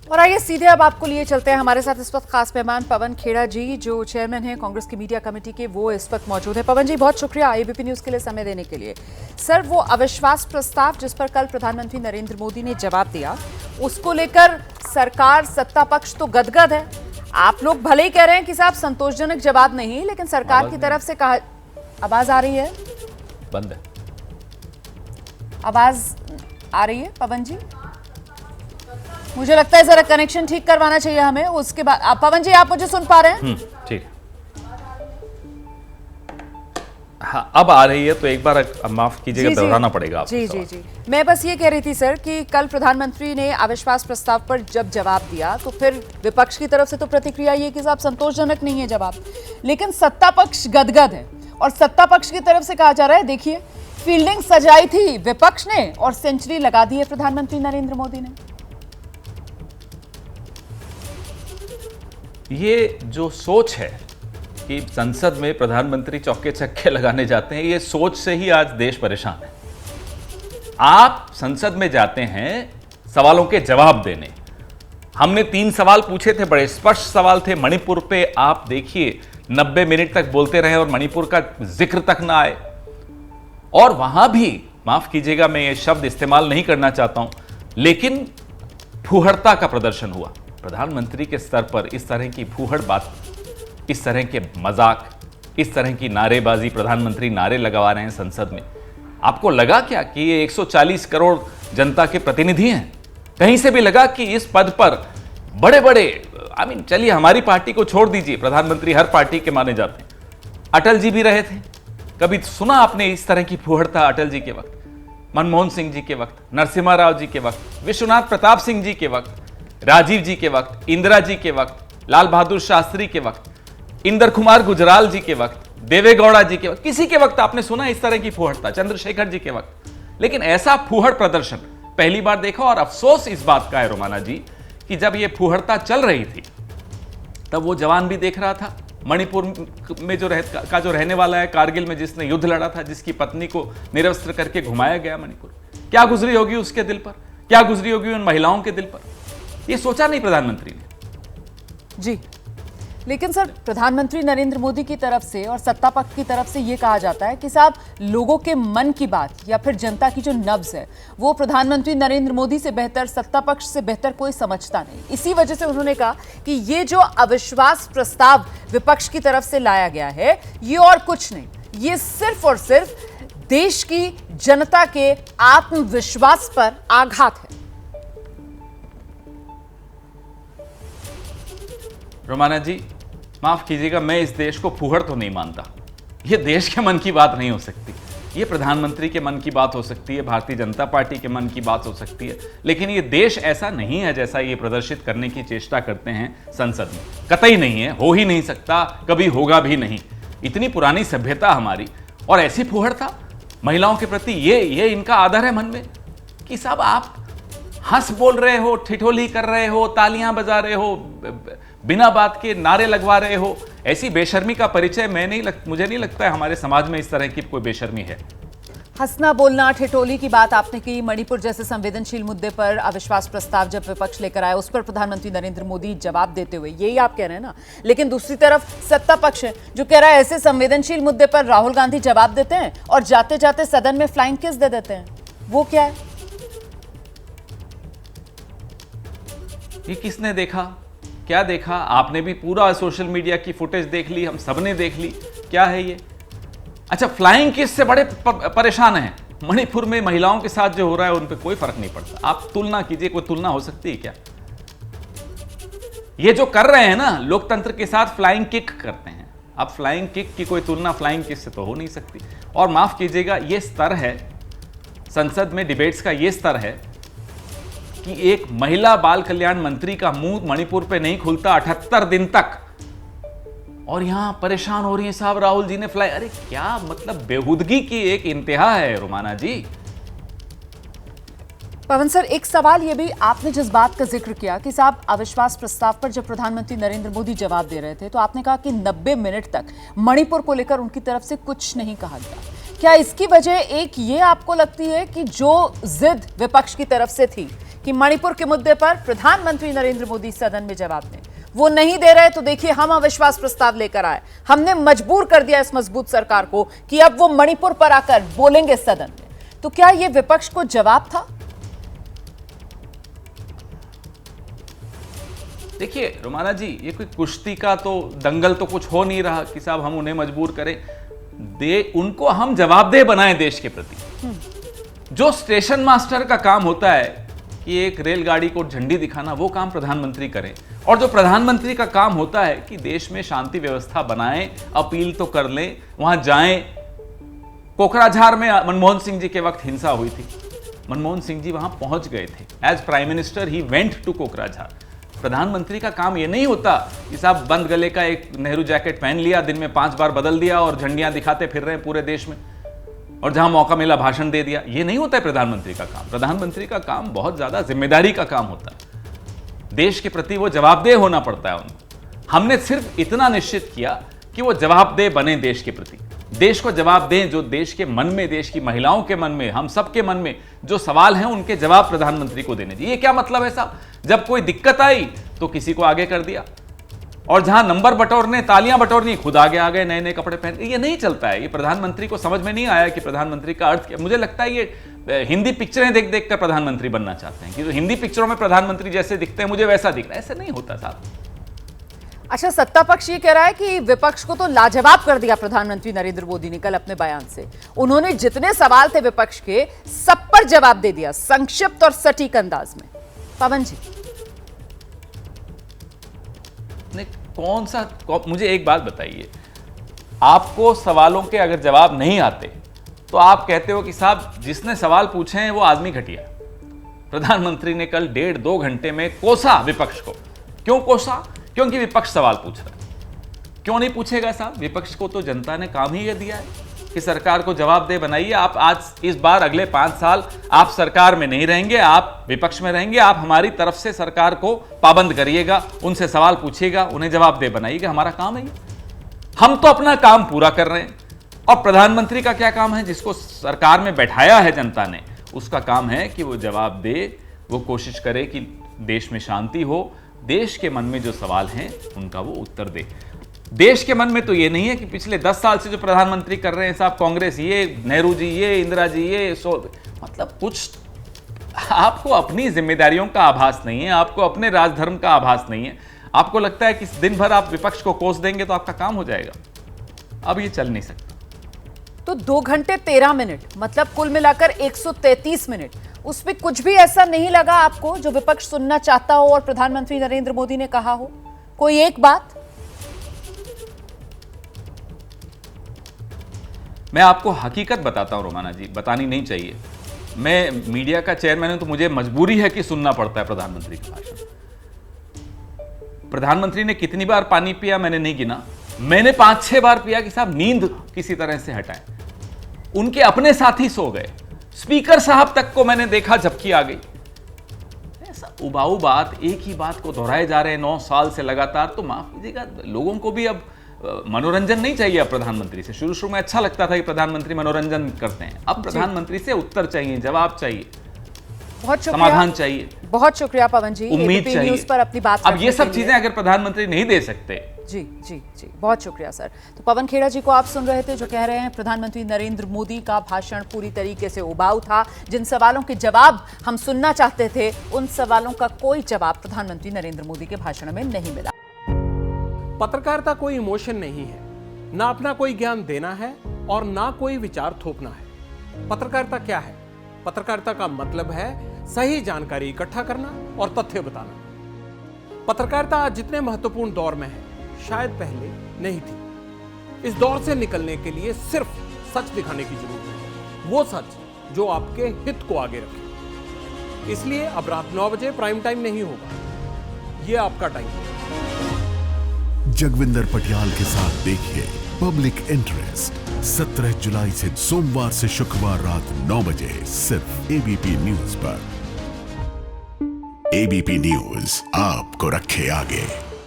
और आइए सीधे अब आपको लिए चलते हैं। हमारे साथ इस वक्त खास मेहमान पवन खेड़ा जी, जो चेयरमैन हैं कांग्रेस की मीडिया कमेटी के, वो इस वक्त मौजूद है। पवन जी, बहुत शुक्रिया एबीपी न्यूज के लिए समय देने के लिए। सर, वो अविश्वास प्रस्ताव जिस पर कल प्रधानमंत्री नरेंद्र मोदी ने जवाब दिया, उसको लेकर सरकार, सत्ता पक्ष तो गदगद है। आप लोग भले ही कह रहे हैं कि साहब संतोषजनक जवाब नहीं, लेकिन सरकार की तरफ से कहा, आवाज आ रही है? बंद है आवाज आ रही है पवन जी? मुझे लगता है जरा कनेक्शन ठीक करवाना चाहिए हमें। उसके बाद पवन जी, आप मुझे सुन पा रहे हैं? ठीक। हाँ, अब आ रही है तो एक बार माफ कीजिएगा, दोहराना पड़ेगा आपको। जी जी जी, मैं बस ये कह रही थी सर कि कल प्रधानमंत्री ने अविश्वास प्रस्ताव पर जब जवाब दिया तो फिर विपक्ष की तरफ से तो प्रतिक्रिया ये कि साहब संतोषजनक नहीं है जवाब, लेकिन सत्ता पक्ष गदगद है। और सत्ता पक्ष की तरफ से कहा जा रहा है, देखिए फील्डिंग सजाई थी विपक्ष ने और सेंचुरी लगा दी है प्रधानमंत्री नरेंद्र मोदी ने। ये जो सोच है कि संसद में प्रधानमंत्री चौके छक्के लगाने जाते हैं, ये सोच से ही आज देश परेशान है। आप संसद में जाते हैं सवालों के जवाब देने। हमने 3 सवाल पूछे थे, बड़े स्पष्ट सवाल थे। मणिपुर पे आप देखिए 90 मिनट तक बोलते रहे और मणिपुर का जिक्र तक ना आए। और वहां भी, माफ कीजिएगा मैं ये शब्द इस्तेमाल नहीं करना चाहता हूं, लेकिन फूहड़ता का प्रदर्शन हुआ। प्रधानमंत्री के स्तर पर इस तरह की फूहड़ बात, इस तरह के मजाक, इस तरह की नारेबाजी, प्रधानमंत्री नारे लगवा रहे हैं संसद में। आपको लगा क्या कि ये 140 करोड़ जनता के प्रतिनिधि हैं? कहीं से भी लगा कि इस पद पर बड़े बड़े, चलिए हमारी पार्टी को छोड़ दीजिए, प्रधानमंत्री हर पार्टी के माने जाते हैं। अटल जी भी रहे थे। कभी सुना आपने इस तरह की फूहड़ता? अटल जी के वक्त, मनमोहन सिंह जी के वक्त, नरसिम्हा राव जी के वक्त, विश्वनाथ प्रताप सिंह जी के वक्त, राजीव जी के वक्त, इंदिरा जी के वक्त, लाल बहादुर शास्त्री के वक्त, इंदर कुमार गुजराल जी के वक्त, देवेगौड़ा जी के वक्त, किसी के वक्त आपने सुना इस तरह की फूहड़ता? चंद्रशेखर जी के वक्त। लेकिन ऐसा फूहड़ प्रदर्शन पहली बार देखा। और अफसोस इस बात का है रोमाना जी कि जब यह फूहड़ता चल रही थी तब वो जवान भी देख रहा था, मणिपुर में जो रहने वाला है, कारगिल में जिसने युद्ध लड़ा था, जिसकी पत्नी को निरस्त्र करके घुमाया गया मणिपुर, क्या गुजरी होगी उसके दिल पर, क्या गुजरी होगी उन महिलाओं के दिल पर? ये सोचा नहीं प्रधानमंत्री ने। जी, लेकिन सर प्रधानमंत्री नरेंद्र मोदी की तरफ से और सत्ता पक्ष की तरफ से यह कहा जाता है कि साहब लोगों के मन की बात या फिर जनता की जो नब्ज है वो प्रधानमंत्री नरेंद्र मोदी से बेहतर, सत्ता पक्ष से बेहतर कोई समझता नहीं। इसी वजह से उन्होंने कहा कि ये जो अविश्वास प्रस्ताव विपक्ष की तरफ से लाया गया है, ये और कुछ नहीं, ये सिर्फ और सिर्फ देश की जनता के आत्मविश्वास पर आघात है। रोमाना जी, माफ कीजिएगा, मैं इस देश को फूहड़ तो नहीं मानता। ये देश के मन की बात नहीं हो सकती। ये प्रधानमंत्री के मन की बात हो सकती है, भारतीय जनता पार्टी के मन की बात हो सकती है, लेकिन ये देश ऐसा नहीं है जैसा ये प्रदर्शित करने की चेष्टा करते हैं संसद में। कतई नहीं है, हो ही नहीं सकता, कभी होगा भी नहीं। इतनी पुरानी सभ्यता हमारी, और ऐसी फूहड़ता महिलाओं के प्रति, ये इनका आदर है मन में कि साहब आप हंस बोल रहे हो, ठिठोली कर रहे हो, तालियां बजा रहे हो, बिना बात के नारे लगवा रहे हो। ऐसी बेशर्मी का परिचय मुझे नहीं लगता है हमारे समाज में इस तरह की कोई बेशर्मी है। हंसना, बोलना, ठिठोली की बात आपने की। मणिपुर जैसे संवेदनशील मुद्दे पर अविश्वास प्रस्ताव जब विपक्ष लेकर आया, उस पर प्रधानमंत्री नरेंद्र मोदी जवाब देते हुए, यही आप कह रहे हैं ना। लेकिन दूसरी तरफ सत्ता पक्ष है जो कह रहा है ऐसे संवेदनशील मुद्दे पर राहुल गांधी जवाब देते हैं और जाते जाते सदन में फ्लाइंग किस दे देते हैं। वो क्या है? ये किसने देखा, क्या देखा? आपने भी पूरा सोशल मीडिया की फुटेज देख ली, हम सबने देख ली। क्या है ये? अच्छा, फ्लाइंग किस से बड़े परेशान हैं? मणिपुर में महिलाओं के साथ जो हो रहा है उन पे कोई फर्क नहीं पड़ता। आप तुलना कीजिए, कोई तुलना हो सकती है क्या? ये जो कर रहे हैं ना, लोकतंत्र के साथ फ्लाइंग किक करते हैं। अब फ्लाइंग किक की कोई तुलना फ्लाइंग किक से तो हो नहीं सकती। और माफ कीजिएगा, ये स्तर है संसद में डिबेट्स का, ये स्तर है कि एक महिला बाल कल्याण मंत्री का मुंह मणिपुर पे नहीं खुलता 78 दिन तक, और यहां परेशान हो रही है साहब राहुल जी ने फ्लाई। अरे क्या मतलब, बेहूदगी की एक इंतहा है रोमाना जी। पवन सर, एक सवाल ये भी, आपने जिस बात का जिक्र किया कि साहब अविश्वास प्रस्ताव पर जब प्रधानमंत्री नरेंद्र मोदी जवाब दे रहे थे तो आपने कहा कि 90 मिनट तक मणिपुर को लेकर उनकी तरफ से कुछ नहीं कहा गया। क्या इसकी वजह एक ये आपको लगती है कि जो जिद विपक्ष की तरफ से थी कि मणिपुर के मुद्दे पर प्रधानमंत्री नरेंद्र मोदी सदन में जवाब दें। वो नहीं दे रहे तो देखिए हम अविश्वास प्रस्ताव लेकर आए, हमने मजबूर कर दिया इस मजबूत सरकार को कि अब वो मणिपुर पर आकर बोलेंगे सदन में। तो क्या ये विपक्ष को जवाब था? देखिए रोमाना जी, ये कोई कुश्ती का तो दंगल तो कुछ हो नहीं रहा कि साहब हम उन्हें मजबूर करें। उनको हम जवाबदेह बनाएं देश के प्रति। जो स्टेशन मास्टर का काम होता है कि एक रेलगाड़ी को झंडी दिखाना, वो काम प्रधानमंत्री करें। और जो प्रधानमंत्री का काम होता है कि देश में शांति व्यवस्था बनाएं, अपील तो कर लें, वहां जाएं। कोकराझार में मनमोहन सिंह जी के वक्त हिंसा हुई थी, मनमोहन सिंह जी वहां पहुंच गए थे। As prime minister he went to Kokrajhar. प्रधानमंत्री का काम यह नहीं होता कि साहब बंद गले का एक नेहरू जैकेट पहन लिया, दिन में 5 बार बदल दिया और झंडियां दिखाते फिर रहे हैं पूरे देश में, और जहां मौका मिला भाषण दे दिया। यह नहीं होता है प्रधानमंत्री का काम। प्रधानमंत्री का काम बहुत ज्यादा जिम्मेदारी का काम होता है। देश के प्रति वो जवाबदेह होना पड़ता है उनको। हमने सिर्फ इतना निश्चित किया कि वो जवाबदेह बने देश के प्रति, देश को जवाब दें। जो देश के मन में, देश की महिलाओं के मन में, हम सबके मन में जो सवाल हैं, उनके जवाब प्रधानमंत्री को देने चाहिए। ये क्या मतलब है साहब? जब कोई दिक्कत आई तो किसी को आगे कर दिया, और जहां नंबर बटोरने, तालियां बटोरनी, खुद आगे आ गए नए नए कपड़े पहन के। ये नहीं चलता है। ये प्रधानमंत्री को समझ में नहीं आया कि प्रधानमंत्री का अर्थ क्या। मुझे लगता है ये हिंदी पिक्चरें देख देख कर प्रधानमंत्री बनना चाहते हैं कि जो हिंदी पिक्चरों में प्रधानमंत्री जैसे दिखते हैं मुझे वैसा दिख रहा है। ऐसा नहीं होता साहब। अच्छा, सत्ता पक्ष ये कह रहा है कि विपक्ष को तो लाजवाब कर दिया प्रधानमंत्री नरेंद्र मोदी ने कल अपने बयान से। उन्होंने जितने सवाल थे विपक्ष के, सब पर जवाब दे दिया, संक्षिप्त और सटीक अंदाज में। पवन जी, कौन सा मुझे एक बात बताइए, आपको सवालों के अगर जवाब नहीं आते तो आप कहते हो कि साहब जिसने सवाल पूछे हैं वो आदमी घटिया। प्रधानमंत्री ने कल 1.5-2 घंटे में कोसा विपक्ष को। क्यों कोसा? क्योंकि विपक्ष सवाल पूछ रहा है। क्यों नहीं पूछेगा साहब? विपक्ष को तो जनता ने काम ही ये दिया है कि सरकार को जवाबदेह बनाइए। आप आज इस बार अगले 5 साल आप सरकार में नहीं रहेंगे, आप विपक्ष में रहेंगे। आप हमारी तरफ से सरकार को पाबंद करिएगा, उनसे सवाल पूछिएगा, उन्हें जवाबदेह बनाइएगा। हमारा काम है ये। हम तो अपना काम पूरा कर रहे हैं। और प्रधानमंत्री का क्या काम है? जिसको सरकार में बैठाया है जनता ने, उसका काम है कि वो जवाब दे, वो कोशिश करे कि देश में शांति हो, देश के मन में जो सवाल हैं उनका वो उत्तर दे। देश के मन में तो ये नहीं है कि पिछले 10 साल से जो प्रधानमंत्री कर रहे हैं साहब, कांग्रेस ये, नेहरू जी ये, इंदिरा जी ये, मतलब कुछ आपको अपनी जिम्मेदारियों का आभास नहीं है, आपको अपने राजधर्म का आभास नहीं है। आपको लगता है कि दिन भर आप विपक्ष को कोस देंगे तो आपका काम हो जाएगा। अब ये चल नहीं सकता। तो 2 घंटे 13 मिनट, मतलब कुल मिलाकर 133 मिनट, उसमें कुछ भी ऐसा नहीं लगा आपको जो विपक्ष सुनना चाहता हो और प्रधानमंत्री नरेंद्र मोदी ने कहा हो? कोई एक बात? मैं आपको हकीकत बताता हूं रोमाना जी, बतानी नहीं चाहिए। मैं मीडिया का चेयरमैन हूं तो मुझे मजबूरी है कि सुनना पड़ता है प्रधानमंत्री का भाषण। प्रधानमंत्री ने कितनी बार पानी पिया मैंने नहीं गिना। मैंने 5-6 बार पिया कि साहब नींद किसी तरह से हटाएं। उनके अपने साथी सो गए, स्पीकर साहब तक को मैंने देखा झपकी आ गई। ऐसा उबाऊ बात, एक ही बात को दोहराए जा रहे हैं 9 साल से लगातार। तो माफ कीजिएगा, लोगों को भी अब मनोरंजन नहीं चाहिए। अब प्रधानमंत्री से शुरू में अच्छा लगता था कि प्रधानमंत्री मनोरंजन करते हैं। अब प्रधानमंत्री से उत्तर चाहिए, जवाब चाहिए, बहुत समाधान चाहिए। बहुत शुक्रिया पवन जी, उम्मीद चाहिए। न्यूज़ पर अपनी बात अब ये सब चीजें अगर प्रधानमंत्री नहीं दे सकते। जी जी जी, बहुत शुक्रिया सर। तो पवन खेड़ा जी को आप सुन रहे थे जो कह रहे हैं प्रधानमंत्री नरेंद्र मोदी का भाषण पूरी तरीके से उबाऊ था। जिन सवालों के जवाब हम सुनना चाहते थे, उन सवालों का कोई जवाब प्रधानमंत्री नरेंद्र मोदी के भाषण में नहीं मिला। पत्रकारिता कोई इमोशन नहीं है, ना अपना कोई ज्ञान देना है और ना कोई विचार थोपना है। पत्रकारिता क्या है? पत्रकारिता का मतलब है सही जानकारी इकट्ठा करना और तथ्य बताना। पत्रकारिता आज जितने महत्वपूर्ण दौर में है, शायद पहले नहीं थी। इस दौर से निकलने के लिए सिर्फ सच दिखाने की जरूरत है, वो सच जो आपके हित को आगे रखे। इसलिए अब रात 9 बजे प्राइम टाइम नहीं होगा, ये आपका टाइम है। जगविंदर पटियाल के साथ देखिए पब्लिक इंटरेस्ट 17 जुलाई से सोमवार से शुक्रवार रात 9 बजे सिर्फ एबीपी न्यूज पर। एबीपी न्यूज आपको रखे आगे।